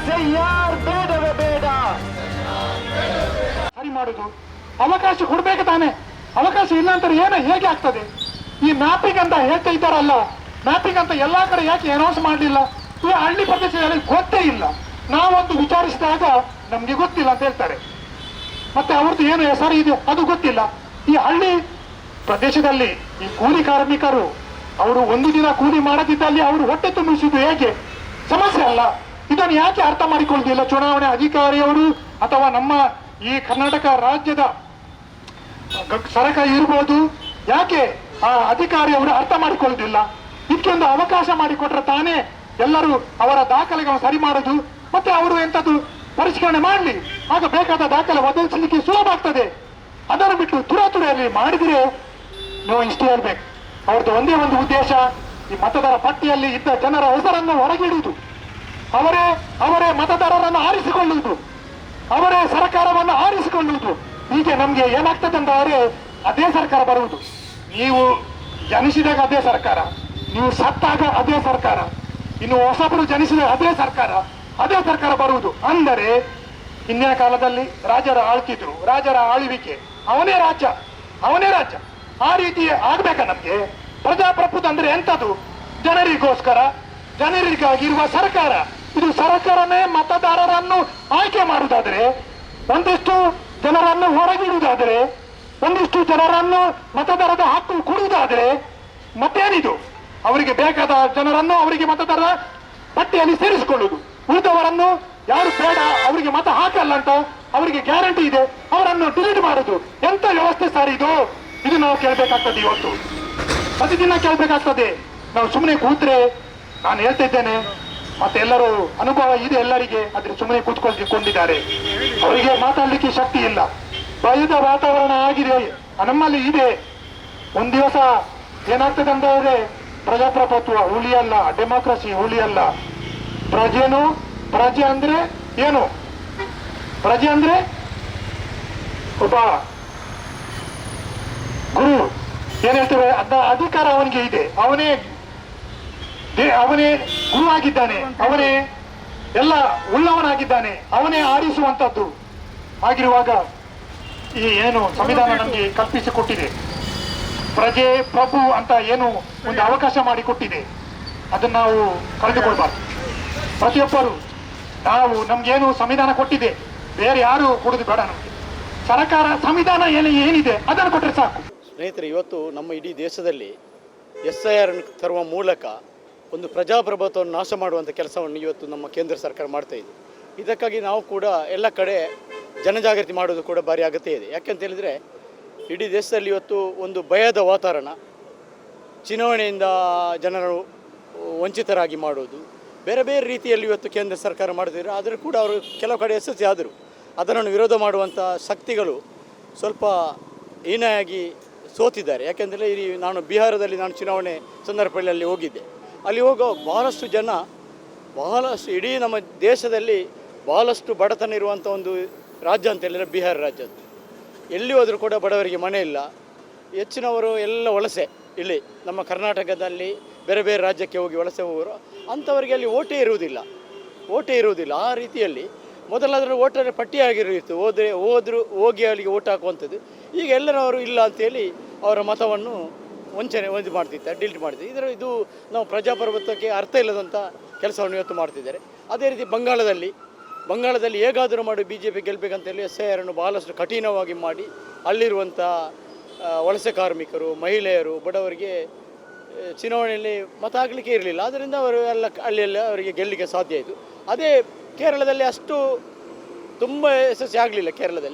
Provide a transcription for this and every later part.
SIR ಬೇಡವೇ ಬೇಡ. ಸರಿ ಮಾಡುದು ಅವಕಾಶ ಕೊಡ್ಬೇಕು ತಾನೆ. ಅವಕಾಶ ಇಲ್ಲ ಅಂತ ಹೇಗೆ ಆಗ್ತದೆ? ಈ ಮ್ಯಾಪಿಂಗ್ ಅಂತ ಹೇಳ್ತಾ ಇದ್ದಾರಲ್ಲ, ಮ್ಯಾಪಿಂಗ್ ಅಂತ ಎಲ್ಲಾ ಕಡೆ ಯಾಕೆ ಅನೌನ್ಸ್ ಮಾಡಲಿಲ್ಲ? ಈ ಹಳ್ಳಿ ಪ್ರದೇಶದಲ್ಲಿ ಗೊತ್ತೇ ಇಲ್ಲ. ನಾವೊಂದು ವಿಚಾರಿಸಿದಾಗ ನಮ್ಗೆ ಗೊತ್ತಿಲ್ಲ ಅಂತ ಹೇಳ್ತಾರೆ. ಮತ್ತೆ ಅವ್ರದ್ದು ಏನು ಹೆಸರು ಇದೆ ಅದು ಗೊತ್ತಿಲ್ಲ. ಈ ಹಳ್ಳಿ ಪ್ರದೇಶದಲ್ಲಿ ಈ ಕೂಲಿ ಕಾರ್ಮಿಕರು ಅವರು ಒಂದು ದಿನ ಕೂಲಿ ಮಾಡದಿದ್ದಲ್ಲಿ ಅವರು ಹೊಟ್ಟೆ ತುಂಬಿಸುವುದು ಹೇಗೆ? ಸಮಸ್ಯೆ ಅಲ್ಲ. ಇದನ್ನು ಯಾಕೆ ಅರ್ಥ ಮಾಡಿಕೊಳ್ಳುವುದಿಲ್ಲ ಚುನಾವಣೆ ಅಧಿಕಾರಿಯವರು ಅಥವಾ ನಮ್ಮ ಈ ಕರ್ನಾಟಕ ರಾಜ್ಯದ ಸರ್ಕಾರ ಇರ್ಬೋದು? ಯಾಕೆ ಆ ಅಧಿಕಾರಿಯವರು ಅರ್ಥ ಮಾಡಿಕೊಳ್ಳುವುದಿಲ್ಲ? ಇದಕ್ಕೊಂದು ಅವಕಾಶ ಮಾಡಿಕೊಟ್ರೆ ತಾನೇ ಎಲ್ಲರೂ ಅವರ ದಾಖಲೆಗಳನ್ನು ಸರಿ ಮಾಡೋದು, ಮತ್ತೆ ಅವರು ಎಂಥದ್ದು ಪರಿಷ್ಕರಣೆ ಮಾಡಲಿ, ಆಗ ಬೇಕಾದ ದಾಖಲೆ ಒದಗಿಸಲಿಕ್ಕೆ ಸುಲಭ ಆಗ್ತದೆ. ಅದನ್ನು ಬಿಟ್ಟು ತುರಾತುರಿಯಲ್ಲಿ ಮಾಡಿದ್ರೆ ನೀವು ಇಷ್ಟೇ ಹೇಳ್ಬೇಕು. ಅವ್ರದ್ದು ಒಂದೇ ಒಂದು ಉದ್ದೇಶ, ಈ ಮತದಾರ ಪಟ್ಟಿಯಲ್ಲಿ ಇದ್ದ ಜನರ ಹೆಸರನ್ನು ಹೊರಗಿಡುವುದು, ಅವರೇ ಮತದಾರರನ್ನು ಆರಿಸಿಕೊಳ್ಳುವುದು, ಅವರೇ ಸರ್ಕಾರವನ್ನು ಆರಿಸಿಕೊಳ್ಳುವುದು. ಹೀಗೆ ನಮ್ಗೆ ಏನಾಗ್ತದೆ ಅಂತಂದ್ರೆ ಅದೇ ಸರ್ಕಾರ ಬರುವುದು. ನೀವು ಜನಿಸಿದಾಗ ಅದೇ ಸರ್ಕಾರ, ನೀವು ಸತ್ತಾಗ ಅದೇ ಸರ್ಕಾರ, ಇನ್ನು ಹೊಸಬರು ಜನಿಸಿದಾಗ ಅದೇ ಸರ್ಕಾರ ಬರುವುದು. ಅಂದರೆ ಹಿಂದಿನ ಕಾಲದಲ್ಲಿ ರಾಜರ ಆಳ್ತಿದ್ರು, ರಾಜರ ಆಳ್ವಿಕೆ, ಅವನೇ ರಾಜ್ಯ. ಆ ರೀತಿ ಆಗ್ಬೇಕ ನಮ್ಗೆ. ಪ್ರಜಾಪ್ರಭುತ್ವ ಅಂದ್ರೆ ಎಂತದು? ಜನರಿಗೋಸ್ಕರ, ಜನರಿಗಾಗಿರುವ ಸರ್ಕಾರ. ಇದು ಸರ್ಕಾರನೇ ಮತದಾರರನ್ನು ಆಯ್ಕೆ ಮಾಡುವುದಾದ್ರೆ, ಒಂದಿಷ್ಟು ಜನರನ್ನು ಹೊರಗಿಡುವುದಾದ್ರೆ, ಒಂದಿಷ್ಟು ಜನರನ್ನು ಮತದಾರದ ಹಕ್ಕು ಕೊಡುವುದಾದ್ರೆ ಮತ್ತೇನಿದು? ಅವರಿಗೆ ಬೇಕಾದ ಜನರನ್ನು ಅವರಿಗೆ ಮತದಾರರ ಪಟ್ಟಿಯಲ್ಲಿ ಸೇರಿಸಿಕೊಳ್ಳುವುದು, ಉಳಿದವರನ್ನು ಯಾರು ಬೇಡ ಅವರಿಗೆ ಮತ ಹಾಕಲ್ಲ ಅಂತ ಅವರಿಗೆ ಗ್ಯಾರಂಟಿ ಇದೆ, ಅವರನ್ನು ಡಿಲೀಟ್ ಮಾಡುದು. ಎಂತ ವ್ಯವಸ್ಥೆ ಸರ್ ಇದು? ಇದು ನಾವು ಕೇಳಬೇಕಾಗ್ತದೆ. ಇವತ್ತು ಪ್ರತಿದಿನ ಕೇಳಬೇಕಾಗ್ತದೆ. ನಾವು ಸುಮ್ಮನೆ ಕೂತ್ರೆ, ನಾನು ಹೇಳ್ತಾ ಇದ್ದೇನೆ, ಮತ್ತೆ ಎಲ್ಲರೂ ಅನುಭವ ಇದೆ ಎಲ್ಲರಿಗೆ, ಆದ್ರೆ ಸುಮ್ಮನೆ ಕೂತ್ಕೊಂಡಿದ್ದಾರೆ. ಅವರಿಗೆ ಮಾತಾಡ್ಲಿಕ್ಕೆ ಶಕ್ತಿ ಇಲ್ಲ. ಭಯದ ವಾತಾವರಣ ಆಗಿದೆ, ನಮ್ಮಲ್ಲಿ ಇದೆ. ಒಂದ್ ದಿವಸ ಏನಾಗ್ತದೆ ಅಂತ ಹೇಳಿದ್ರೆ, ಪ್ರಜಾಪ್ರಭುತ್ವ ಹುಳಿಯಲ್ಲ, ಡೆಮಾಕ್ರಸಿ ಹುಳಿಯಲ್ಲ. ಪ್ರಜೆ ಅಂದ್ರೆ ಏನು? ಪ್ರಜೆ ಅಂದ್ರೆ ಒಬ್ಬ ಗುರು, ಏನ್ ಹೇಳ್ತೇವೆ, ಅಧಿಕಾರ ಅವನಿಗೆ ಇದೆ, ಅವನೇ ಗುರು ಆಗಿದ್ದಾನೆ, ಅವನೇ ಎಲ್ಲ ಉಳ್ಳವನಾಗಿದ್ದಾನೆ, ಅವನೇ ಆರಿಸುವಂತದ್ದು. ಆಗಿರುವಾಗ ಈ ಏನು ಸಂವಿಧಾನ ನಮಗೆ ಕಲ್ಪಿಸಿಕೊಟ್ಟಿದೆ, ಪ್ರಜೆ ಪ್ರಭು ಅಂತ ಏನು ಒಂದು ಅವಕಾಶ ಮಾಡಿಕೊಟ್ಟಿದೆ, ಅದನ್ನ ನಾವು ಕಳೆದುಕೊಳ್ಬಾರ್ದು. ಪ್ರತಿಯೊಬ್ಬರು ನಮ್ಗೇನು ಸಂವಿಧಾನ ಕೊಟ್ಟಿದೆ, ಬೇರೆ ಯಾರು ಕೊಡುದು ಬೇಡ ನಮ್ಗೆ. ಸರ್ಕಾರ ಸಂವಿಧಾನ ಏನಿದೆ ಅದನ್ನು ಕೊಟ್ಟರೆ ಸಾಕು. ಸ್ನೇಹಿತರೆ, ಇವತ್ತು ನಮ್ಮ ಇಡೀ ದೇಶದಲ್ಲಿ SIR ತರುವ ಮೂಲಕ ಒಂದು ಪ್ರಜಾಪ್ರಭುತ್ವವನ್ನು ನಾಶ ಮಾಡುವಂಥ ಕೆಲಸವನ್ನು ಇವತ್ತು ನಮ್ಮ ಕೇಂದ್ರ ಸರ್ಕಾರ ಮಾಡ್ತಾ ಇದೆ. ಇದಕ್ಕಾಗಿ ನಾವು ಕೂಡ ಎಲ್ಲ ಕಡೆ ಜನಜಾಗೃತಿ ಮಾಡೋದು ಕೂಡ ಭಾರಿ ಅಗತ್ಯ ಇದೆ. ಯಾಕೆಂತ ಹೇಳಿದರೆ, ಇಡೀ ದೇಶದಲ್ಲಿ ಇವತ್ತು ಒಂದು ಭಯದ ವಾತಾವರಣ, ಚುನಾವಣೆಯಿಂದ ಜನರು ವಂಚಿತರಾಗಿ ಮಾಡೋದು, ಬೇರೆ ಬೇರೆ ರೀತಿಯಲ್ಲಿ ಇವತ್ತು ಕೇಂದ್ರ ಸರ್ಕಾರ ಮಾಡ್ತಿದ್ರು. ಆದರೂ ಕೂಡ ಅವರು ಕೆಲವು ಕಡೆ ಯಶಸ್ವಿ ಆದರು. ಅದನ್ನು ವಿರೋಧ ಮಾಡುವಂಥ ಶಕ್ತಿಗಳು ಸ್ವಲ್ಪ ಹೀನಾಗಿ ಸೋತಿದ್ದಾರೆ. ಯಾಕೆಂದರೆ ನಾನು ಬಿಹಾರದಲ್ಲಿ ಚುನಾವಣೆ ಸಂದರ್ಭದಲ್ಲಿ ಹೋಗಿದ್ದೆ. ಅಲ್ಲಿ ಹೋಗೋ ಬಹಳಷ್ಟು ಜನ, ಇಡೀ ನಮ್ಮ ದೇಶದಲ್ಲಿ ಬಹಳಷ್ಟು ಬಡತನ ಇರುವಂಥ ಒಂದು ರಾಜ್ಯ ಅಂತ ಹೇಳಿದರೆ ಬಿಹಾರ ರಾಜ್ಯ. ಎಲ್ಲಿ ಹೋದರೂ ಕೂಡ ಬಡವರಿಗೆ ಮನೆ ಇಲ್ಲ. ಹೆಚ್ಚಿನವರು ಎಲ್ಲ ವಲಸೆ, ಇಲ್ಲಿ ನಮ್ಮ ಕರ್ನಾಟಕದಲ್ಲಿ ಬೇರೆ ಬೇರೆ ರಾಜ್ಯಕ್ಕೆ ಹೋಗಿ ವಲಸೆ ಹೋಗೋರು, ಅಂಥವರಿಗೆ ಅಲ್ಲಿ ಓಟೇ ಇರುವುದಿಲ್ಲ. ಆ ರೀತಿಯಲ್ಲಿ ಮೊದಲಾದರೂ ಓಟರ್ ಪಟ್ಟಿಯಾಗಿರುತ್ತಿತ್ತು, ಹೋಗಿ ಅಲ್ಲಿಗೆ ಓಟ್ ಹಾಕುವಂಥದ್ದು. ಈಗ ಎಲ್ಲರವರು ಇಲ್ಲ ಅಂತೇಳಿ ಅವರ ಮತವನ್ನು ಮಾಡ್ತಿದ್ದಾರೆ, ಡಿಲೀಟ್ ಮಾಡ್ತಿದ್ದಾರೆ. ಇದು ನಾವು ಪ್ರಜಾಪ್ರಭುತ್ವಕ್ಕೆ ಅರ್ಥ ಇಲ್ಲದಂಥ ಕೆಲಸವನ್ನು ಇವತ್ತು ಮಾಡ್ತಿದ್ದಾರೆ. ಅದೇ ರೀತಿ ಬಂಗಾಳದಲ್ಲಿ ಹೇಗಾದರೂ ಮಾಡಿ BJP ಗೆಲ್ಲಬೇಕಂತೇಳಿ SIR ಬಹಳಷ್ಟು ಕಠಿಣವಾಗಿ ಮಾಡಿ ಅಲ್ಲಿರುವಂಥ ವಲಸೆ ಕಾರ್ಮಿಕರು, ಮಹಿಳೆಯರು, ಬಡವರಿಗೆ ಚುನಾವಣೆಯಲ್ಲಿ ಮತ ಹಾಕಲಿಕ್ಕೆ ಇರಲಿಲ್ಲ. ಆದ್ದರಿಂದ ಅವರು ಅಲ್ಲೆಲ್ಲ ಅವರಿಗೆ ಗೆಲ್ಲಲಿಕ್ಕೆ ಸಾಧ್ಯ ಆಯಿತು. ಅದೇ ಕೇರಳದಲ್ಲಿ ಅಷ್ಟು ತುಂಬ ಯಶಸ್ವಿ ಆಗಲಿಲ್ಲ.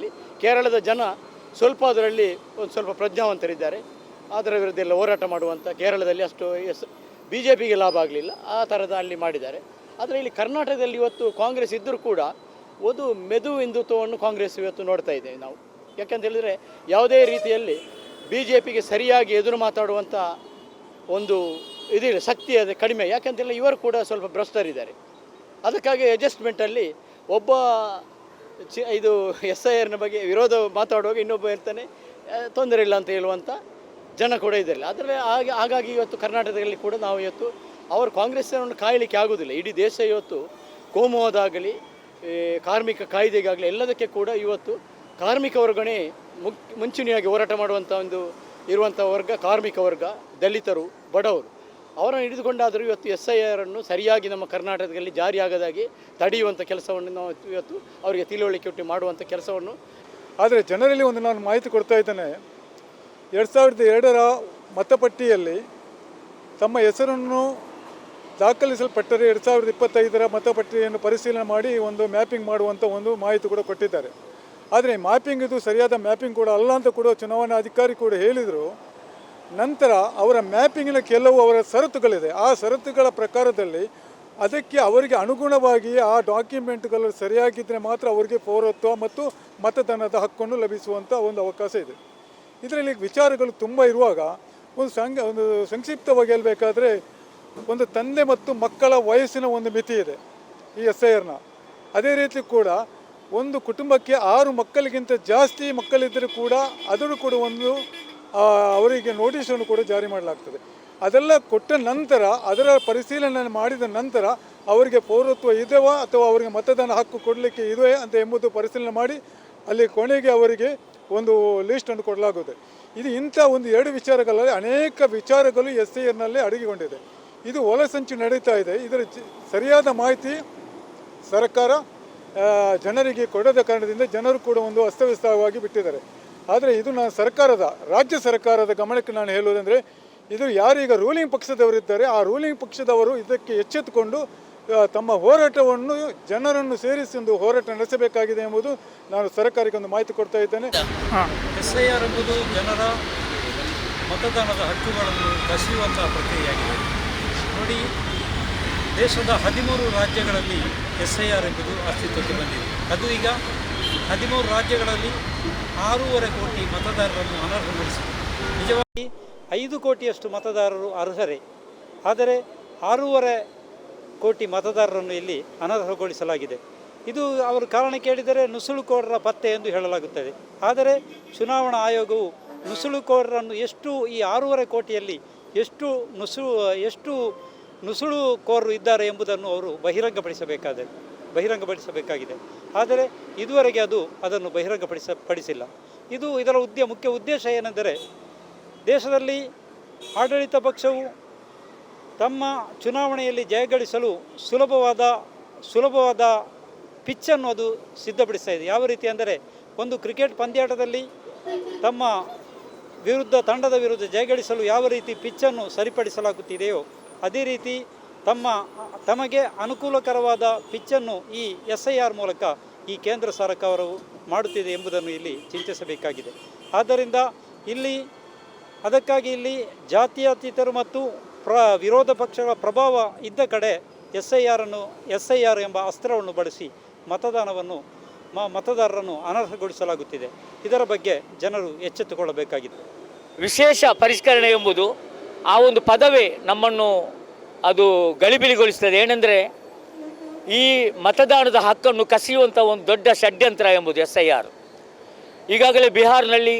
ಕೇರಳದ ಜನ ಸ್ವಲ್ಪ ಅದರಲ್ಲಿ ಒಂದು ಸ್ವಲ್ಪ ಪ್ರಜ್ಞಾವಂತರಿದ್ದಾರೆ. ಅದರ ವಿರುದ್ಧ ಎಲ್ಲ ಹೋರಾಟ ಮಾಡುವಂಥ ಕೇರಳದಲ್ಲಿ ಅಷ್ಟು BJPಗೆ ಲಾಭ ಆಗಲಿಲ್ಲ. ಆ ಥರದ ಅಲ್ಲಿ ಮಾಡಿದ್ದಾರೆ. ಆದರೆ ಇಲ್ಲಿ ಕರ್ನಾಟಕದಲ್ಲಿ ಇವತ್ತು ಕಾಂಗ್ರೆಸ್ ಇದ್ದರೂ ಕೂಡ ಒಂದು ಮೆದು ಹಿಂದುತ್ವವನ್ನು ಕಾಂಗ್ರೆಸ್ ಇವತ್ತು ನೋಡ್ತಾ ಇದ್ದೇವೆ ನಾವು. ಯಾಕೆಂತ ಹೇಳಿದರೆ, ಯಾವುದೇ ರೀತಿಯಲ್ಲಿ BJPಗೆ ಸರಿಯಾಗಿ ಎದುರು ಮಾತಾಡುವಂಥ ಒಂದು ಇದಿಲ್ಲ, ಶಕ್ತಿ ಅದು ಕಡಿಮೆ. ಯಾಕೆಂತೇಳಿ ಇವರು ಕೂಡ ಸ್ವಲ್ಪ ಭ್ರಷ್ಟರಿದ್ದಾರೆ. ಅದಕ್ಕಾಗಿ ಅಡ್ಜಸ್ಟ್ಮೆಂಟಲ್ಲಿ ಒಬ್ಬ ಇದು SIRನ ಬಗ್ಗೆ ವಿರೋಧ ಮಾತಾಡುವಾಗ ಇನ್ನೊಬ್ಬ ಇರ್ತಾನೆ, ತೊಂದರೆ ಇಲ್ಲ ಅಂತ ಹೇಳುವಂಥ ಜನ ಕೂಡ ಇದ್ದಾರೆ. ಅದರಲ್ಲಿ ಹಾಗಾಗಿ ಇವತ್ತು ಕರ್ನಾಟಕದಲ್ಲಿ ಕೂಡ ನಾವು ಇವತ್ತು ಅವರು ಕಾಂಗ್ರೆಸ್ಸನ್ನು ಕಾಯಲಿಕ್ಕೆ ಆಗೋದಿಲ್ಲ. ಇಡೀ ದೇಶ ಇವತ್ತು ಕೋಮುವಾದಾಗಲಿ ಕಾರ್ಮಿಕ ಕಾಯ್ದೆಗಾಗಲಿ ಎಲ್ಲದಕ್ಕೆ ಕೂಡ ಇವತ್ತು ಕಾರ್ಮಿಕ ವರ್ಗನೇ ಮುಂಚೂಣಿಯಾಗಿ ಹೋರಾಟ ಮಾಡುವಂಥ ಒಂದು ಇರುವಂಥ ವರ್ಗ ಕಾರ್ಮಿಕ ವರ್ಗ, ದಲಿತರು, ಬಡವರು ಅವರನ್ನು ಹಿಡಿದುಕೊಂಡಾದರೂ ಇವತ್ತು SIR ಅನ್ನು ಸರಿಯಾಗಿ ನಮ್ಮ ಕರ್ನಾಟಕದಲ್ಲಿ ಜಾರಿಯಾಗದಾಗಿ ತಡೆಯುವಂಥ ಕೆಲಸವನ್ನು ನಾವು ಇವತ್ತು ಅವರಿಗೆ ತಿಳುವಳಿಕೆ ಮಾಡುವಂಥ ಕೆಲಸವನ್ನು. ಆದರೆ ಜನರಲ್ಲಿ ಒಂದು ನಾನು ಮಾಹಿತಿ ಕೊಡ್ತಾ ಇದ್ದೇನೆ. 2002ರ ಮತಪಟ್ಟಿಯಲ್ಲಿ ತಮ್ಮ ಹೆಸರನ್ನು ದಾಖಲಿಸಲ್ಪಟ್ಟರೆ 2025ರ ಮತಪಟ್ಟಿಯನ್ನು ಪರಿಶೀಲನೆ ಮಾಡಿ ಒಂದು ಮ್ಯಾಪಿಂಗ್ ಮಾಡುವಂಥ ಒಂದು ಮಾಹಿತಿ ಕೂಡ ಕೊಟ್ಟಿದ್ದಾರೆ. ಆದರೆ ಮ್ಯಾಪಿಂಗ್ ಇದು ಸರಿಯಾದ ಮ್ಯಾಪಿಂಗ್ ಕೂಡ ಅಲ್ಲ ಅಂತ ಕೂಡ ಚುನಾವಣಾ ಅಧಿಕಾರಿ ಕೂಡ ಹೇಳಿದರು. ನಂತರ ಅವರ ಮ್ಯಾಪಿಂಗಿನ ಕೆಲವು ಅವರ ಷರತ್ತುಗಳಿದೆ. ಆ ಷರತ್ತುಗಳ ಪ್ರಕಾರದಲ್ಲಿ ಅದಕ್ಕೆ ಅವರಿಗೆ ಅನುಗುಣವಾಗಿ ಆ ಡಾಕ್ಯುಮೆಂಟ್ಗಳು ಸರಿಯಾಗಿದ್ದರೆ ಮಾತ್ರ ಅವರಿಗೆ ಪೌರತ್ವ ಮತ್ತು ಮತದಾನದ ಹಕ್ಕನ್ನು ಲಭಿಸುವಂಥ ಒಂದು ಅವಕಾಶ ಇದೆ. ಇದರಲ್ಲಿ ವಿಚಾರಗಳು ತುಂಬ ಇರುವಾಗ ಒಂದು ಸಂಕ್ಷಿಪ್ತವಾಗಿ ಹೇಳಬೇಕಾದ್ರೆ, ಒಂದು ತಂದೆ ಮತ್ತು ಮಕ್ಕಳ ವಯಸ್ಸಿನ ಒಂದು ಮಿತಿ ಇದೆ ಈ SIRನ. ಅದೇ ರೀತಿ ಕೂಡ ಒಂದು ಕುಟುಂಬಕ್ಕೆ 6 ಮಕ್ಕಳಿಗಿಂತ ಜಾಸ್ತಿ ಮಕ್ಕಳಿದ್ದರೂ ಕೂಡ ಅದನ್ನು ಕೂಡ ಒಂದು ಅವರಿಗೆ ನೋಟಿಸನ್ನು ಕೂಡ ಜಾರಿ ಮಾಡಲಾಗ್ತದೆ. ಅದೆಲ್ಲ ಕೊಟ್ಟ ನಂತರ ಅದರ ಪರಿಶೀಲನೆ ಮಾಡಿದ ನಂತರ ಅವರಿಗೆ ಪೌರತ್ವ ಇದೆಯಾ ಅಥವಾ ಅವರಿಗೆ ಮತದಾನ ಹಕ್ಕು ಕೊಡಲಿಕ್ಕೆ ಇದೆಯೇ ಅಂತ ಎಂಬುದು ಪರಿಶೀಲನೆ ಮಾಡಿ ಅಲ್ಲಿ ಕೊನೆಗೆ ಅವರಿಗೆ ಒಂದು ಲಿಸ್ಟನ್ನು ಕೊಡಲಾಗುತ್ತೆ. ಇದು ಇಂಥ ಒಂದು 2 ವಿಚಾರಗಳಲ್ಲಿ ಅನೇಕ ವಿಚಾರಗಳು SIRನಲ್ಲಿ ಅಡಗಿಕೊಂಡಿದೆ. ಇದು ಒಳಸಂಚು ನಡೀತಾ ಇದೆ. ಇದರ ಸರಿಯಾದ ಮಾಹಿತಿ ಸರ್ಕಾರ ಜನರಿಗೆ ಕೊಡದ ಕಾರಣದಿಂದ ಜನರು ಕೂಡ ಒಂದು ಅಸ್ತವ್ಯಸ್ತವಾಗಿ ಬಿಟ್ಟಿದ್ದಾರೆ. ಆದರೆ ಇದು ರಾಜ್ಯ ಸರ್ಕಾರದ ಗಮನಕ್ಕೆ ನಾನು ಹೇಳುವುದಂದರೆ, ಇದು ಯಾರೀಗ ರೂಲಿಂಗ್ ಪಕ್ಷದವರಿದ್ದಾರೆ ಆ ರೂಲಿಂಗ್ ಪಕ್ಷದವರು ಇದಕ್ಕೆ ಎಚ್ಚೆತ್ತುಕೊಂಡು ತಮ್ಮ ಹೋರಾಟವನ್ನು ಜನರನ್ನು ಸೇರಿಸಿ ಒಂದು ಹೋರಾಟ ನಡೆಸಬೇಕಾಗಿದೆ ಎಂಬುದು ನಾನು ಸರ್ಕಾರಕ್ಕೆ ಒಂದು ಮಾಹಿತಿ ಕೊಡ್ತಾ ಇದ್ದೇನೆ. SIR ಎಂಬುದು ಜನರ ಮತದಾನದ ಹಕ್ಕುಗಳನ್ನು ಕಸಿಯುವಂತಹ ಪ್ರಕ್ರಿಯೆಯಾಗಿದೆ. ನೋಡಿ, ದೇಶದ 13 ರಾಜ್ಯಗಳಲ್ಲಿ SIR ಎಂಬುದು ಅಸ್ತಿತ್ವಕ್ಕೆ ಬಂದಿದೆ. ಅದು ಈಗ 13 ರಾಜ್ಯಗಳಲ್ಲಿ 6.5 ಕೋಟಿ ಮತದಾರರನ್ನು ಅನರ್ಹಗೊಳಿಸಿದೆ. ನಿಜವಾಗಿ 5 ಕೋಟಿಯಷ್ಟು ಮತದಾರರು ಅರ್ಹರೇ, ಆದರೆ 6.5 ಕೋಟಿ ಮತದಾರರನ್ನು ಇಲ್ಲಿ ಅನರ್ಹಗೊಳಿಸಲಾಗಿದೆ. ಇದು ಅವರು ಕಾರಣ ಕೇಳಿದರೆ ನುಸುಳುಕೋರರ ಪತ್ತೆ ಎಂದು ಹೇಳಲಾಗುತ್ತದೆ. ಆದರೆ ಚುನಾವಣಾ ಆಯೋಗವು ನುಸುಳುಕೋರರನ್ನು ಎಷ್ಟು ಈ 6.5 ಕೋಟಿಯಲ್ಲಿ ಎಷ್ಟು ನುಸುಳುಕೋರರು ಇದ್ದಾರೆ ಎಂಬುದನ್ನು ಅವರು ಬಹಿರಂಗಪಡಿಸಬೇಕಾಗಿದೆ. ಆದರೆ ಇದುವರೆಗೆ ಅದನ್ನು ಬಹಿರಂಗಪಡಿಸಿಲ್ಲ. ಇದರ ಮುಖ್ಯ ಉದ್ದೇಶ ಏನೆಂದರೆ, ದೇಶದಲ್ಲಿ ಆಡಳಿತ ಪಕ್ಷವು ತಮ್ಮ ಚುನಾವಣೆಯಲ್ಲಿ ಜಯಗಳಿಸಲು ಸುಲಭವಾದ ಪಿಚ್ಚನ್ನು ಅದು ಸಿದ್ಧಪಡಿಸ್ತಾ ಇದೆ. ಯಾವ ರೀತಿ ಅಂದರೆ, ಒಂದು ಕ್ರಿಕೆಟ್ ಪಂದ್ಯಾಟದಲ್ಲಿ ತಮ್ಮ ತಂಡದ ವಿರುದ್ಧ ಜಯಗಳಿಸಲು ಯಾವ ರೀತಿ ಪಿಚ್ಚನ್ನು ಸರಿಪಡಿಸಲಾಗುತ್ತಿದೆಯೋ ಅದೇ ರೀತಿ ತಮಗೆ ಅನುಕೂಲಕರವಾದ ಪಿಚ್ಚನ್ನು ಈ SIR ಮೂಲಕ ಈ ಕೇಂದ್ರ ಸರ್ಕಾರವು ಮಾಡುತ್ತಿದೆ ಎಂಬುದನ್ನು ಇಲ್ಲಿ ಚಿಂತಿಸಬೇಕಾಗಿದೆ. ಆದ್ದರಿಂದ ಅದಕ್ಕಾಗಿ ಇಲ್ಲಿ ಜಾತ್ಯತೀತರು ಮತ್ತು ವಿರೋಧ ಪಕ್ಷಗಳ ಪ್ರಭಾವ ಇದ್ದ ಕಡೆ SIR ಎಂಬ ಅಸ್ತ್ರವನ್ನು ಬಳಸಿ ಮತದಾರರನ್ನು ಅನರ್ಹಗೊಳಿಸಲಾಗುತ್ತಿದೆ. ಇದರ ಬಗ್ಗೆ ಜನರು ಎಚ್ಚೆತ್ತುಕೊಳ್ಳಬೇಕಾಗಿದೆ. ವಿಶೇಷ ಪರಿಷ್ಕರಣೆ ಎಂಬುದು ಆ ಒಂದು ಪದವೇ ನಮ್ಮನ್ನು ಅದು ಗಲಿಬಿಲಿಗೊಳಿಸ್ತದೆ. ಏನೆಂದರೆ, ಈ ಮತದಾನದ ಹಕ್ಕನ್ನು ಕಸಿಯುವಂಥ ಒಂದು ದೊಡ್ಡ ಷಡ್ಯಂತ್ರ ಎಂಬುದು SIR. ಈಗಾಗಲೇ ಬಿಹಾರ್ನಲ್ಲಿ,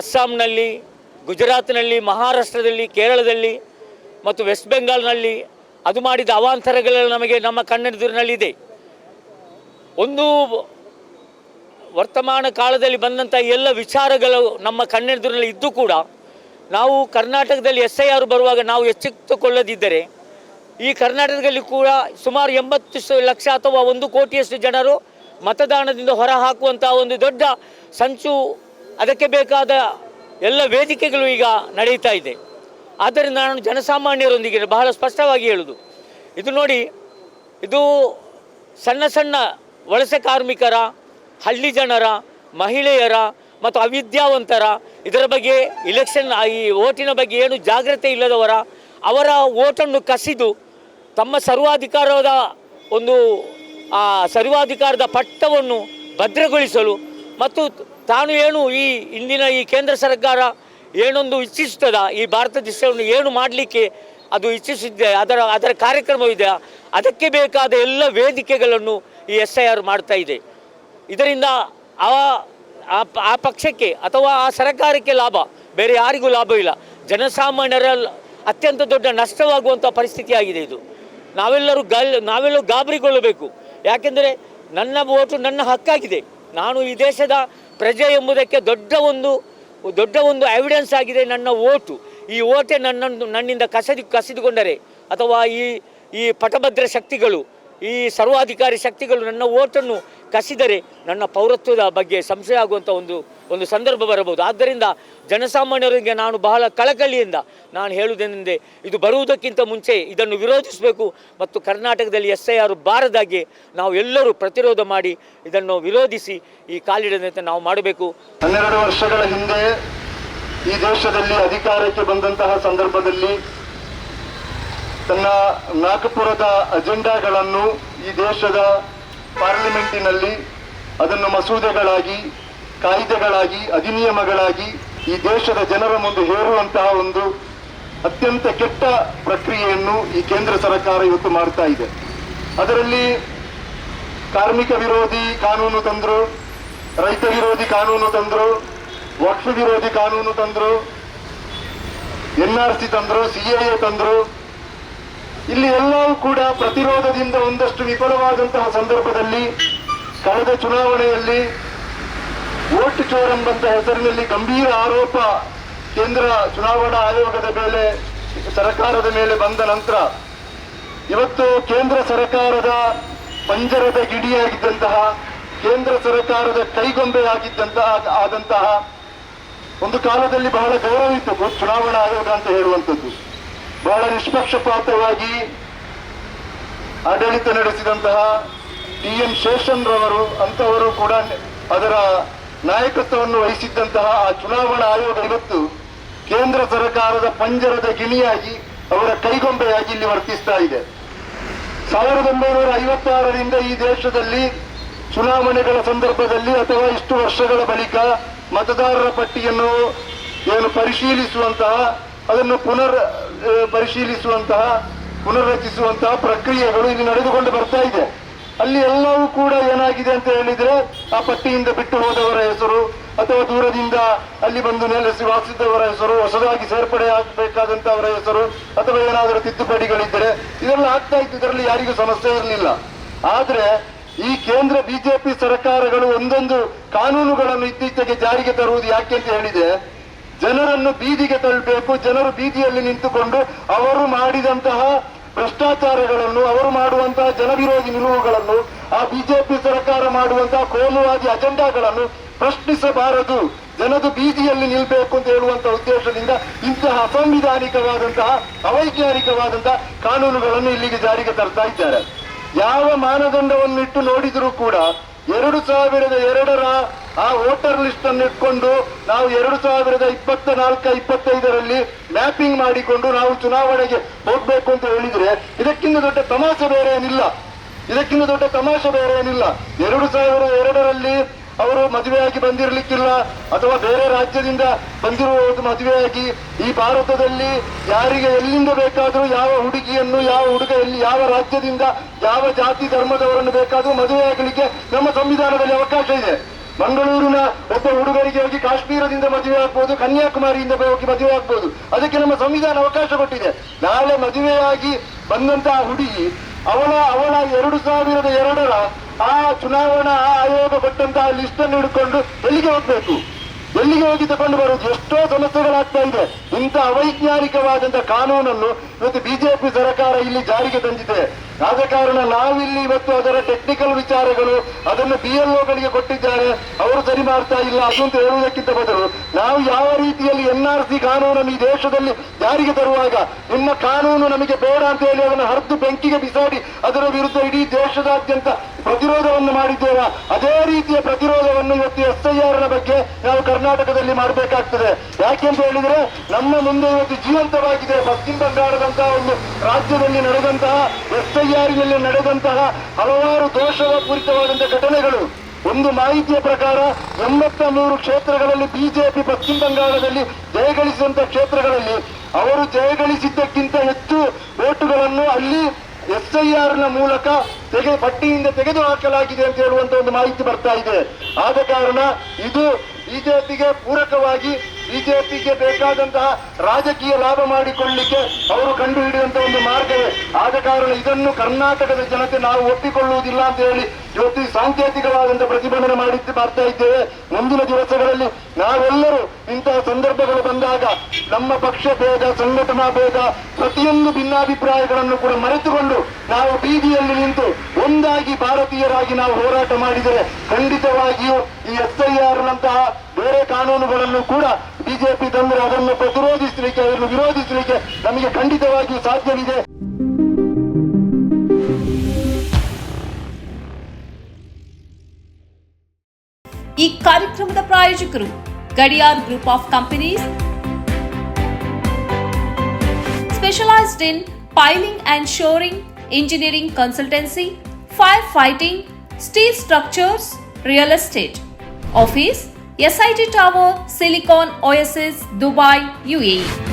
ಅಸ್ಸಾಂನಲ್ಲಿ, ಗುಜರಾತ್ನಲ್ಲಿ, ಮಹಾರಾಷ್ಟ್ರದಲ್ಲಿ, ಕೇರಳದಲ್ಲಿ ಮತ್ತು ವೆಸ್ಟ್ ಬೆಂಗಾಲ್ನಲ್ಲಿ ಅದು ಮಾಡಿದ ಅವಾಂತರಗಳೆಲ್ಲ ನಮ್ಮ ಕಣ್ಣೆದುರಿನಲ್ಲಿದೆ. ಒಂದು ವರ್ತಮಾನ ಕಾಲದಲ್ಲಿ ಬಂದಂಥ ಎಲ್ಲ ವಿಚಾರಗಳು ನಮ್ಮ ಕಣ್ಣೆದುರಿನಲ್ಲಿ ಇದ್ದು ಕೂಡ ನಾವು ಕರ್ನಾಟಕದಲ್ಲಿ SIR ಬರುವಾಗ ನಾವು ಎಚ್ಚೆತ್ತುಕೊಳ್ಳದಿದ್ದರೆ ಈ ಕರ್ನಾಟಕದಲ್ಲಿ ಕೂಡ ಸುಮಾರು 80 ಲಕ್ಷ ಅಥವಾ 1 ಕೋಟಿಯಷ್ಟು ಜನರು ಮತದಾನದಿಂದ ಹೊರಹಾಕುವಂಥ ಒಂದು ದೊಡ್ಡ ಸಂಚು, ಅದಕ್ಕೆ ಬೇಕಾದ ಎಲ್ಲ ವೇದಿಕೆಗಳು ಈಗ ನಡೆಯುತ್ತಾ ಇದೆ. ಆದ್ದರಿಂದ ನಾನು ಜನಸಾಮಾನ್ಯರೊಂದಿಗೆ ಬಹಳ ಸ್ಪಷ್ಟವಾಗಿ ಹೇಳುವುದು, ಇದು ನೋಡಿ, ಇದು ಸಣ್ಣ ವಲಸೆ ಕಾರ್ಮಿಕರ, ಹಳ್ಳಿ ಜನರ, ಮಹಿಳೆಯರ ಮತ್ತು ಅವಿದ್ಯಾವಂತರ, ಇದರ ಬಗ್ಗೆ ಈ ಓಟಿನ ಬಗ್ಗೆ ಏನು ಜಾಗ್ರತೆ ಇಲ್ಲದವರ ಅವರ ಓಟನ್ನು ಕಸಿದು ತಮ್ಮ ಸರ್ವಾಧಿಕಾರದ ಪಟ್ಟವನ್ನು ಭದ್ರಗೊಳಿಸಲು ಮತ್ತು ತಾನು ಏನು ಇಂದಿನ ಈ ಕೇಂದ್ರ ಸರ್ಕಾರ ಏನೊಂದು ಇಚ್ಛಿಸುತ್ತದ, ಈ ಭಾರತ ದೇಶವನ್ನು ಏನು ಮಾಡಲಿಕ್ಕೆ ಅದು ಇಚ್ಛಿಸಿದ್ದೆ, ಅದರ ಕಾರ್ಯಕ್ರಮವಿದೆ, ಅದಕ್ಕೆ ಬೇಕಾದ ಎಲ್ಲ ವೇದಿಕೆಗಳನ್ನು ಈ SIR ಮಾಡ್ತಾ ಇದೆ. ಇದರಿಂದ ಆ ಪಕ್ಷಕ್ಕೆ ಅಥವಾ ಆ ಸರ್ಕಾರಕ್ಕೆ ಲಾಭ, ಬೇರೆ ಯಾರಿಗೂ ಲಾಭವಿಲ್ಲ. ಜನಸಾಮಾನ್ಯರ ಅತ್ಯಂತ ದೊಡ್ಡ ನಷ್ಟವಾಗುವಂಥ ಪರಿಸ್ಥಿತಿ ಆಗಿದೆ ಇದು. ನಾವೆಲ್ಲರೂ ಗಾಬರಿಗೊಳ್ಳಬೇಕು. ಯಾಕೆಂದರೆ ನನ್ನ ಓಟು ನನ್ನ ಹಕ್ಕಾಗಿದೆ. ನಾನು ಈ ದೇಶದ ಪ್ರಜೆ ಎಂಬುದಕ್ಕೆ ದೊಡ್ಡ ಒಂದು ಎವಿಡೆನ್ಸ್ ಆಗಿದೆ ನನ್ನ ಓಟು. ಈ ಓಟೆ ನನ್ನಿಂದ ಕಸಿದುಕೊಂಡರೆ ಅಥವಾ ಈ ಪಟಭದ್ರ ಶಕ್ತಿಗಳು, ಈ ಸರ್ವಾಧಿಕಾರಿ ಶಕ್ತಿಗಳು ನನ್ನ ಓಟನ್ನು ಕಸಿದರೆ ನನ್ನ ಪೌರತ್ವದ ಬಗ್ಗೆ ಸಂಶಯ ಆಗುವಂಥ ಒಂದು ಸಂದರ್ಭ ಬರಬಹುದು. ಆದ್ದರಿಂದ ಜನಸಾಮಾನ್ಯರಿಗೆ ನಾನು ಬಹಳ ಕಳಕಳಿಯಿಂದ ನಾನು ಹೇಳುವುದೇನೆಂದರೆ, ಇದು ಬರುವುದಕ್ಕಿಂತ ಮುಂಚೆ ಇದನ್ನು ವಿರೋಧಿಸಬೇಕು ಮತ್ತು ಕರ್ನಾಟಕದಲ್ಲಿ SIR ಬಾರದಾಗೆ ನಾವು ಎಲ್ಲರೂ ಪ್ರತಿರೋಧ ಮಾಡಿ ಇದನ್ನು ವಿರೋಧಿಸಿ ಈ ಕಾಲಿಡದಂತೆ ನಾವು ಮಾಡಬೇಕು. 12 ವರ್ಷಗಳ ಹಿಂದೆ ಈ ದೇಶದಲ್ಲಿ ಅಧಿಕಾರಕ್ಕೆ ಬಂದಂತಹ ಸಂದರ್ಭದಲ್ಲಿ ತನ್ನ ನಾಗಪುರದ ಅಜೆಂಡಾಗಳನ್ನು ಈ ದೇಶದ ಪಾರ್ಲಿಮೆಂಟಿನಲ್ಲಿ ಅದನ್ನು ಮಸೂದೆಗಳಾಗಿ, ಕಾಯ್ದೆಗಳಾಗಿ, ಅಧಿನಿಯಮಗಳಾಗಿ ಈ ದೇಶದ ಜನರ ಮುಂದೆ ಹೇರುವಂತಹ ಒಂದು ಅತ್ಯಂತ ಕೆಟ್ಟ ಪ್ರಕ್ರಿಯೆಯನ್ನು ಈ ಕೇಂದ್ರ ಸರ್ಕಾರ ಇವತ್ತು ಮಾಡ್ತಾ ಇದೆ. ಅದರಲ್ಲಿ ಕಾರ್ಮಿಕ ವಿರೋಧಿ ಕಾನೂನು ತಂದರು, ರೈತ ವಿರೋಧಿ ಕಾನೂನು ತಂದರು, ವಕ್ಫ್ ವಿರೋಧಿ ಕಾನೂನು ತಂದರು, NRC ತಂದರು, CAA ತಂದರು. ಇಲ್ಲಿ ಎಲ್ಲವೂ ಕೂಡ ಪ್ರತಿರೋಧದಿಂದ ಒಂದಷ್ಟು ವಿಫಲವಾದಂತಹ ಸಂದರ್ಭದಲ್ಲಿ ಕಳೆದ ಚುನಾವಣೆಯಲ್ಲಿ ವೋಟ್ ಚೋರ್ ಎಂಬಂತ ಹೆಸರಿನಲ್ಲಿ ಗಂಭೀರ ಆರೋಪ ಕೇಂದ್ರ ಚುನಾವಣಾ ಆಯೋಗದ ಮೇಲೆ, ಸರ್ಕಾರದ ಮೇಲೆ ಬಂದ ನಂತರ ಇವತ್ತು ಕೇಂದ್ರ ಸರ್ಕಾರದ ಪಂಜರದ ಗಿಡಿಯಾಗಿದ್ದಂತಹ, ಕೇಂದ್ರ ಸರ್ಕಾರದ ಕೈಗೊಂಬೆ ಆದಂತಹ ಒಂದು ಕಾಲದಲ್ಲಿ ಬಹಳ ಗೌರವ ಇತ್ತು ಚುನಾವಣಾ ಆಯೋಗ ಅಂತ ಹೇಳುವಂಥದ್ದು. ಬಹಳ ನಿಷ್ಪಕ್ಷಪಾತವಾಗಿ ಆಡಳಿತ ನಡೆಸಿದಂತಹ TN ಶೇಷನ್ ರವರು ಅಂತವರು ಕೂಡ ಅದರ ನಾಯಕತ್ವವನ್ನು ವಹಿಸಿದ್ದಂತಹ ಆ ಚುನಾವಣಾ ಆಯೋಗ ಇವತ್ತು ಕೇಂದ್ರ ಸರ್ಕಾರದ ಪಂಜರದ ಗಿಣಿಯಾಗಿ, ಅವರ ಕೈಗೊಂಬೆಯಾಗಿ ಇಲ್ಲಿ ವರ್ತಿಸ್ತಾ ಇದೆ. 1956ರಿಂದ ಈ ದೇಶದಲ್ಲಿ ಚುನಾವಣೆಗಳ ಸಂದರ್ಭದಲ್ಲಿ ಅಥವಾ ಇಷ್ಟು ವರ್ಷಗಳ ಬಳಿಕ ಮತದಾರರ ಪಟ್ಟಿಯನ್ನು ಪರಿಶೀಲಿಸುವಂತಹ, ಅದನ್ನು ಪುನರ್ರಚಿಸುವಂತಹ ಪ್ರಕ್ರಿಯೆಗಳು ಇಲ್ಲಿ ನಡೆದುಕೊಂಡು ಬರ್ತಾ ಇದೆ. ಅಲ್ಲಿ ಎಲ್ಲವೂ ಕೂಡ ಏನಾಗಿದೆ ಅಂತ ಹೇಳಿದ್ರೆ, ಆ ಪಟ್ಟಿಯಿಂದ ಬಿಟ್ಟು ಹೋದವರ ಹೆಸರು ಅಥವಾ ದೂರದಿಂದ ಅಲ್ಲಿ ಬಂದು ನೆಲೆಸಿ ವಾಸಿಸಿದವರ ಹೆಸರು, ಹೊಸದಾಗಿ ಸೇರ್ಪಡೆ ಆಗಬೇಕಾದಂತವರ ಹೆಸರು ಅಥವಾ ಏನಾದರೂ ತಿದ್ದುಪಡಿಗಳಿದ್ದರೆ ಇದೆಲ್ಲ ಆಗ್ತಾ ಇತ್ತು. ಇದರಲ್ಲಿ ಯಾರಿಗೂ ಸಮಸ್ಯೆ ಇರಲಿಲ್ಲ. ಆದ್ರೆ ಈ ಕೇಂದ್ರ BJP ಸರ್ಕಾರಗಳು ಒಂದೊಂದು ಕಾನೂನುಗಳನ್ನು ಇತ್ತೀಚೆಗೆ ಜಾರಿಗೆ ತರುವುದು ಯಾಕೆ ಅಂತ ಹೇಳಿದೆ, ಜನರನ್ನು ಬೀದಿಗೆ ತಳ್ಳಬೇಕು, ಜನರು ಬೀದಿಯಲ್ಲಿ ನಿಂತುಕೊಂಡು ಅವರು ಮಾಡಿದಂತಹ ಭ್ರಷ್ಟಾಚಾರಗಳನ್ನು, ಅವರು ಮಾಡುವಂತಹ ಜನವಿರೋಧಿ ನಿಲುವುಗಳನ್ನು, ಆ BJP ಸರ್ಕಾರ ಮಾಡುವಂತಹ ಕೋಮುವಾದಿ ಅಜೆಂಡಾಗಳನ್ನು ಪ್ರಶ್ನಿಸಬಾರದು, ಜನರು ಬೀದಿಯಲ್ಲಿ ನಿಲ್ಬೇಕು ಅಂತ ಹೇಳುವಂತಹ ಉದ್ದೇಶದಿಂದ ಇಂತಹ ಅಸಂವಿಧಾನಿಕವಾದಂತಹ, ಅವೈಜ್ಞಾನಿಕವಾದಂತಹ ಕಾನೂನುಗಳನ್ನು ಇಲ್ಲಿಗೆ ಜಾರಿಗೆ ತರ್ತಾ ಇದ್ದಾರೆ. ಯಾವ ಮಾನದಂಡವನ್ನು ಇಟ್ಟು ನೋಡಿದರೂ ಕೂಡ 2002ರ ಆ ವೋಟರ್ ಲಿಸ್ಟ್ ಅನ್ನು ಇಟ್ಕೊಂಡು ನಾವು 2024-25ರಲ್ಲಿ ಮ್ಯಾಪಿಂಗ್ ಮಾಡಿಕೊಂಡು ನಾವು ಚುನಾವಣೆಗೆ ಹೋಗ್ಬೇಕು ಅಂತ ಹೇಳಿದ್ರೆ ಇದಕ್ಕಿಂತ ದೊಡ್ಡ ತಮಾಷೆ ಬೇರೆ ಏನಿಲ್ಲ. 2002ರಲ್ಲಿ ಅವರು ಮದುವೆಯಾಗಿ ಬಂದಿರಲಿಕ್ಕಿಲ್ಲ, ಅಥವಾ ಬೇರೆ ರಾಜ್ಯದಿಂದ ಬಂದಿರುವುದು ಮದುವೆಯಾಗಿ ಈ ಭಾರತದಲ್ಲಿ ಯಾರಿಗೆ ಎಲ್ಲಿಂದ ಬೇಕಾದರೂ ಯಾವ ಹುಡುಗಿಯನ್ನು, ಯಾವ ಹುಡುಗ ಎಲ್ಲಿ ಯಾವ ರಾಜ್ಯದಿಂದ ಯಾವ ಜಾತಿ ಧರ್ಮದವರನ್ನು ಬೇಕಾದರೂ ಮದುವೆಯಾಗಲಿಕ್ಕೆ ನಮ್ಮ ಸಂವಿಧಾನದಲ್ಲಿ ಅವಕಾಶ ಇದೆ. ಮಂಗಳೂರಿನ ಒಬ್ಬ ಹುಡುಗರಿಗೆ ಹೋಗಿ ಕಾಶ್ಮೀರದಿಂದ ಮದುವೆ ಆಗ್ಬೋದು, ಕನ್ಯಾಕುಮಾರಿಯಿಂದ ಹೋಗಿ ಮದುವೆ ಆಗ್ಬೋದು. ಅದಕ್ಕೆ ನಮ್ಮ ಸಂವಿಧಾನ ಅವಕಾಶ ಕೊಟ್ಟಿದೆ. ನಾಳೆ ಮದುವೆಯಾಗಿ ಬಂದಂತಹ ಹುಡುಗಿ ಅವಳ 2002ರ ಆ ಚುನಾವಣಾ ಆಯೋಗ ಕೊಟ್ಟಂತಹ ಲಿಸ್ಟ್ ಅನ್ನು ಹಿಡ್ಕೊಂಡು ಎಲ್ಲಿಗೆ ಹೋಗ್ಬೇಕು, ಎಲ್ಲಿಗೆ ಹೋಗಿ ತಗೊಂಡು ಬರುವುದು? ಎಷ್ಟೋ ಸಮಸ್ಯೆಗಳಾಗ್ತಾ ಇದೆ. ಇಂಥ ಅವೈಜ್ಞಾನಿಕವಾದಂತಹ ಕಾನೂನನ್ನು ಇವತ್ತು BJP ಸರ್ಕಾರ ಇಲ್ಲಿ ಜಾರಿಗೆ ತಂದಿದೆ. ಆದ ಕಾರಣ ನಾವಿಲ್ಲಿ ಇವತ್ತು ಅದರ ಟೆಕ್ನಿಕಲ್ ವಿಚಾರಗಳು ಅದನ್ನು BLOಗಳಿಗೆ ಕೊಟ್ಟಿದ್ದಾರೆ, ಅವರು ಸರಿ ಮಾಡ್ತಾ ಇಲ್ಲ ಅದು ಅಂತ ಹೇಳುವುದಕ್ಕಿಂತ ಬದಲು ನಾವು ಯಾವ ರೀತಿಯಲ್ಲಿ NRC ಕಾನೂನನ್ನು ಈ ದೇಶದಲ್ಲಿ ಜಾರಿಗೆ ತರುವಾಗ ನಿಮ್ಮ ಕಾನೂನು ನಮಗೆ ಬೇಡ ಅಂತ ಹೇಳಿ ಅದನ್ನು ಹರಿದು ಬೆಂಕಿಗೆ ಬಿಸಾಡಿ ಅದರ ವಿರುದ್ಧ ಇಡೀ ದೇಶದಾದ್ಯಂತ ಪ್ರತಿರೋಧವನ್ನು ಮಾಡಿದ್ದೇವೆ. ಅದೇ ರೀತಿಯ ಪ್ರತಿರೋಧವನ್ನು ಇವತ್ತು SIRನ ಬಗ್ಗೆ ನಾವು ಕರ್ನಾಟಕದಲ್ಲಿ ಮಾಡಬೇಕಾಗ್ತದೆ. ಯಾಕೆಂತ ಹೇಳಿದ್ರೆ ನಮ್ಮ ಮುಂದೆ ಇವತ್ತು ಜೀವಂತವಾಗಿದೆ ಪಶ್ಚಿಮ ಬಂಗಾಳದಂತಹ ಒಂದು ರಾಜ್ಯದಲ್ಲಿ ನಡೆದಂತಹ SIRನಲ್ಲಿ ನಡೆದಂತಹ ಹಲವಾರು ದೋಷಪೂರಿತವಾದಂತಹ ಘಟನೆಗಳು. ಒಂದು ಮಾಹಿತಿಯ ಪ್ರಕಾರ 83 ಕ್ಷೇತ್ರಗಳಲ್ಲಿ BJP ಪಶ್ಚಿಮ ಬಂಗಾಳದಲ್ಲಿ ಜಯಗಳಿಸಿದಂತಹ ಕ್ಷೇತ್ರಗಳಲ್ಲಿ ಅವರು ಜಯಗಳಿಸಿದ್ದಕ್ಕಿಂತ ಹೆಚ್ಚು ಓಟುಗಳನ್ನು ಅಲ್ಲಿ SIRನ ಮೂಲಕ ಪಟ್ಟಿಯಿಂದ ತೆಗೆದು ಹಾಕಲಾಗಿದೆ ಅಂತ ಹೇಳುವಂತ ಒಂದು ಮಾಹಿತಿ ಬರ್ತಾ ಇದೆ. ಆದ ಕಾರಣ ಇದು ಬಿಜೆಪಿಗೆ ಪೂರಕವಾಗಿ ಬಿಜೆಪಿಗೆ ಬೇಕಾದಂತಹ ರಾಜಕೀಯ ಲಾಭ ಮಾಡಿಕೊಳ್ಳಲಿಕ್ಕೆ ಅವರು ಕಂಡುಹಿಡಿಯುವಂತಹ ಒಂದು ಮಾರ್ಗವೇ. ಆದ ಕಾರಣ ಇದನ್ನು ಕರ್ನಾಟಕದ ಜನತೆ ನಾವು ಒಪ್ಪಿಕೊಳ್ಳುವುದಿಲ್ಲ ಅಂತ ಹೇಳಿ ಇವತ್ತು ಸಾಂಕೇತಿಕವಾದಂತಹ ಪ್ರತಿಭಟನೆ ಮಾಡ್ತಾ ಇದ್ದೇವೆ. ಮುಂದಿನ ದಿವಸಗಳಲ್ಲಿ ನಾವೆಲ್ಲರೂ ಇಂತಹ ಸಂದರ್ಭಗಳು ಬಂದಾಗ ನಮ್ಮ ಪಕ್ಷ ಭೇದ, ಸಂಘಟನಾ ಭೇದ, ಪ್ರತಿಯೊಂದು ಭಿನ್ನಾಭಿಪ್ರಾಯಗಳನ್ನು ಕೂಡ ಮರೆತುಕೊಂಡು ನಾವು ಬೀದಿಯಲ್ಲಿ ನಿಂತು ಒಂದಾಗಿ ಭಾರತೀಯರಾಗಿ ನಾವು ಹೋರಾಟ ಮಾಡಿದರೆ ಖಂಡಿತವಾಗಿಯೂ ಈ SIR ನಂತಹ ಬೇರೆ ಕಾನೂನುಗಳನ್ನು ಕೂಡ ಬಿಜೆಪಿ ತಂದರೆ ಅದನ್ನು ಪ್ರತಿರೋಧಿಸಲಿಕ್ಕೆ, ಅದನ್ನು ವಿರೋಧಿಸಲಿಕ್ಕೆ ನಮಗೆ ಖಂಡಿತವಾಗಿಯೂ ಸಾಧ್ಯವಿದೆ. ಈ ಕಾರ್ಯಕ್ರಮದ ಪ್ರಾಯೋಜಕರು Gadiyar group of companies, specialized in piling and shoring, engineering consultancy, firefighting, steel structures, real estate. Office SIT Tower, Silicon Oasis, Dubai, UAE.